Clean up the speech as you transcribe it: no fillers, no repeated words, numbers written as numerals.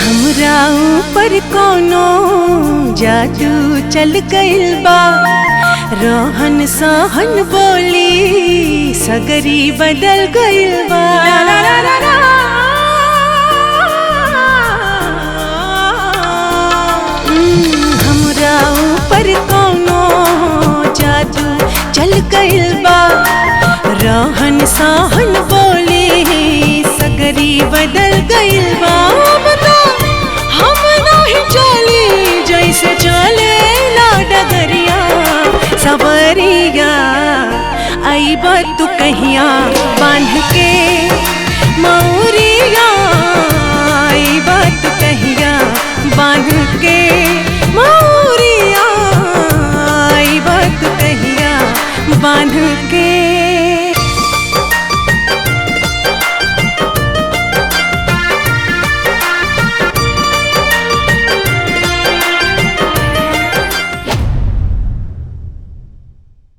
हमरा ऊपर कोनो जादू चल गइल बा, रहन सहन बोली सगरी बदल गइल बा। हमरा ऊपर कोनो जादू चल गइल बा, रहन सहन बोली सगरी बदल गइल बा। हम नहीं चली जैसे चले ला डगरिया, सवरिया आइब तू कहिया बांध